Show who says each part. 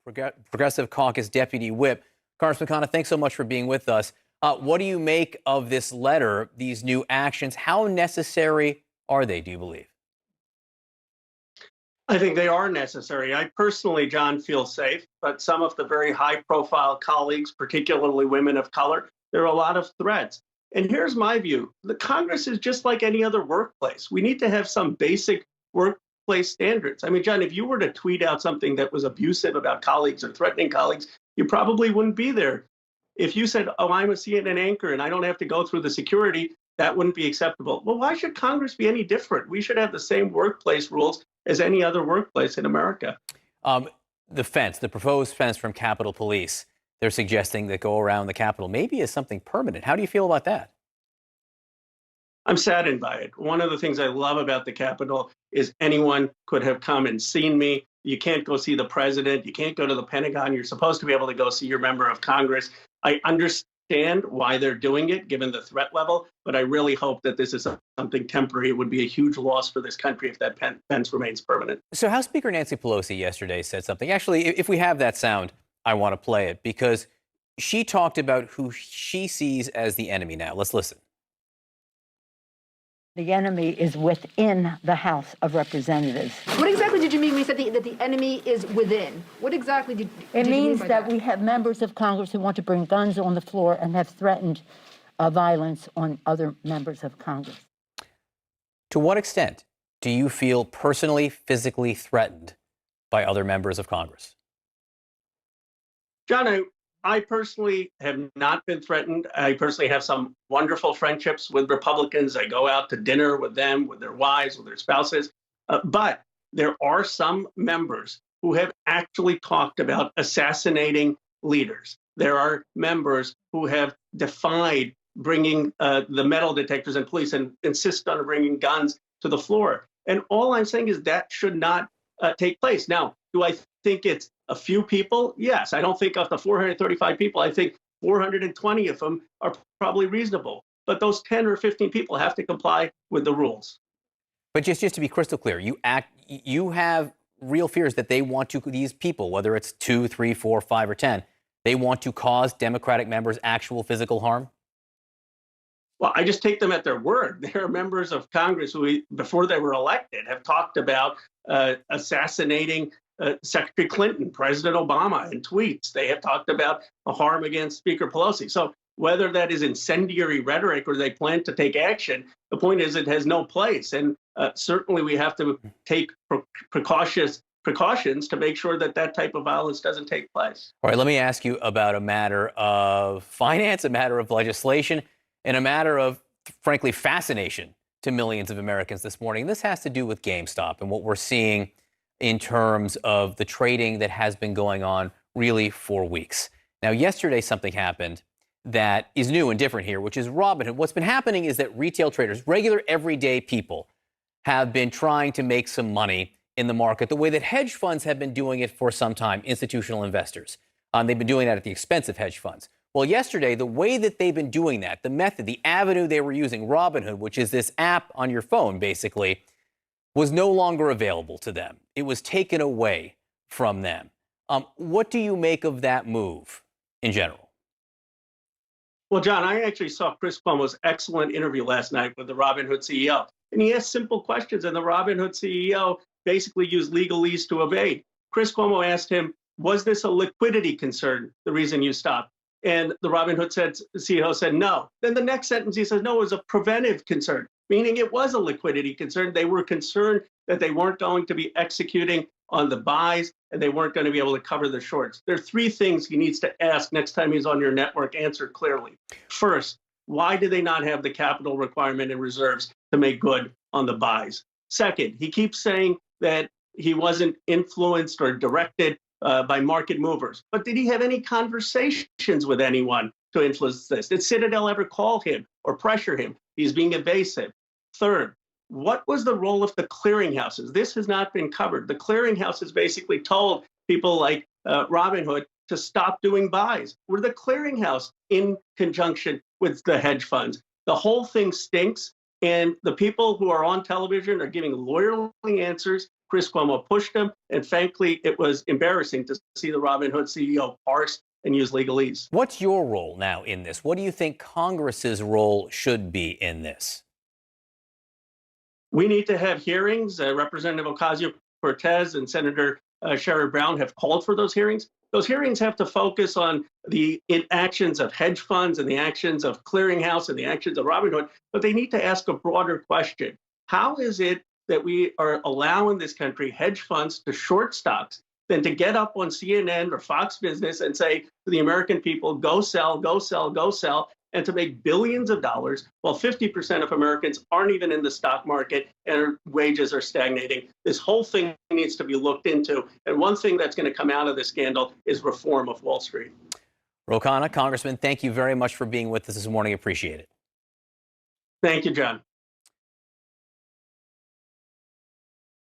Speaker 1: Progressive Caucus Deputy Whip. Congressman Khanna, thanks so much for being with us. What do you make of this letter, these new actions? How necessary are they, do you believe?
Speaker 2: I think they are necessary. I personally, John, feel safe, but some of the very high-profile colleagues, particularly women of color, there are a lot of threats. And here's my view. The Congress is just like any other workplace. We need to have some basic workplace standards. I mean, John, if you were to tweet out something that was abusive about colleagues or threatening colleagues, you probably wouldn't be there. If you said, oh, I'm a CNN anchor and I don't have to go through the security, that wouldn't be acceptable. Well, why should Congress be any different? We should have the same workplace rules as any other workplace in America.
Speaker 1: The proposed fence from Capitol Police, they're suggesting that go around the Capitol maybe is something permanent. How do you feel about that?
Speaker 2: I'm saddened by it. One of the things I love about the Capitol is anyone could have come and seen me. You can't go see the president. You can't go to the Pentagon. You're supposed to be able to go see your member of Congress. I understand why they're doing it, given the threat level, but I really hope that this is something temporary. It would be a huge loss for this country if that fence remains permanent.
Speaker 1: So House Speaker Nancy Pelosi yesterday said something. Actually, if we have that sound, I want to play it because she talked about who she sees as the enemy now. Let's listen.
Speaker 3: The enemy is within the House of Representatives.
Speaker 4: What exactly did you mean when you said that the enemy is within? What exactly did you mean by that?
Speaker 3: It means that we have members of Congress who want to bring guns on the floor and have threatened violence on other members of Congress.
Speaker 1: To what extent do you feel personally, physically threatened by other members of Congress?
Speaker 2: John, I personally have not been threatened. I personally have some wonderful friendships with Republicans. I go out to dinner with them, with their wives, with their spouses. But there are some members who have actually talked about assassinating leaders. There are members who have defied bringing the metal detectors and police and insist on bringing guns to the floor. And all I'm saying is that should not take place. Now, do I think it's a few people? Yes. I don't think of the 435 people. I think 420 of them are probably reasonable. But those 10 or 15 people have to comply with the rules.
Speaker 1: But just to be crystal clear, you have real fears that they want to, these people, whether it's 2, 3, 4, 5, or 10, they want to cause Democratic members actual physical harm?
Speaker 2: Well, I just take them at their word. There are members of Congress who, before they were elected, have talked about assassinating Secretary Clinton, President Obama in tweets. They have talked about a harm against Speaker Pelosi. So whether that is incendiary rhetoric or they plan to take action, the point is it has no place. And certainly we have to take precautions to make sure that that type of violence doesn't take place.
Speaker 1: All right, let me ask you about a matter of finance, a matter of legislation, and a matter of, frankly, fascination to millions of Americans this morning. This has to do with GameStop and what we're seeing in terms of the trading that has been going on really for weeks. Now, yesterday something happened that is new and different here, which is Robinhood. What's been happening is that retail traders, regular everyday people, have been trying to make some money in the market the way that hedge funds have been doing it for some time, institutional investors. They've been doing that at the expense of hedge funds. Well, yesterday, the way that they've been doing that, the method, the avenue they were using, Robinhood, which is this app on your phone, basically, was no longer available to them. It was taken away from them. What do you make of that move in general?
Speaker 2: Well, John, I actually saw Chris Cuomo's excellent interview last night with the Robinhood CEO. And he asked simple questions, and the Robinhood CEO basically used legalese to evade. Chris Cuomo asked him, was this a liquidity concern, the reason you stopped? And the Robinhood CEO said no. Then the next sentence he says, no, it was a preventive concern, meaning it was a liquidity concern. They were concerned that they weren't going to be executing on the buys and they weren't going to be able to cover the shorts. There are three things he needs to ask next time he's on your network. Answer clearly. First, why do they not have the capital requirement and reserves to make good on the buys? Second, he keeps saying that he wasn't influenced or directed by market movers. But did he have any conversations with anyone to influence this? Did Citadel ever call him or pressure him? He's being evasive. Third, what was the role of the clearinghouses? This has not been covered. The clearinghouses basically told people like Robinhood to stop doing buys. Were the clearinghouse in conjunction with the hedge funds? The whole thing stinks. And the people who are on television are giving lawyerly answers Chris Cuomo pushed him. And frankly, it was embarrassing to see the Robinhood CEO parse and use legalese.
Speaker 1: What's your role now in this? What do you think Congress's role should be in this?
Speaker 2: We need to have hearings. Representative Ocasio-Cortez and Senator Sherrod Brown have called for those hearings. Those hearings have to focus on the inactions of hedge funds and the actions of clearinghouse and the actions of Robinhood, but they need to ask a broader question. How is it that we are allowing this country hedge funds to short stocks than to get up on CNN or Fox Business and say to the American people, go sell, go sell, go sell, and to make billions of dollars while 50% of Americans aren't even in the stock market and wages are stagnating? This whole thing needs to be looked into. And one thing that's going to come out of this scandal is reform of Wall Street.
Speaker 1: Khanna, Congressman, thank you very much for being with us this morning. Appreciate it.
Speaker 2: Thank you, John.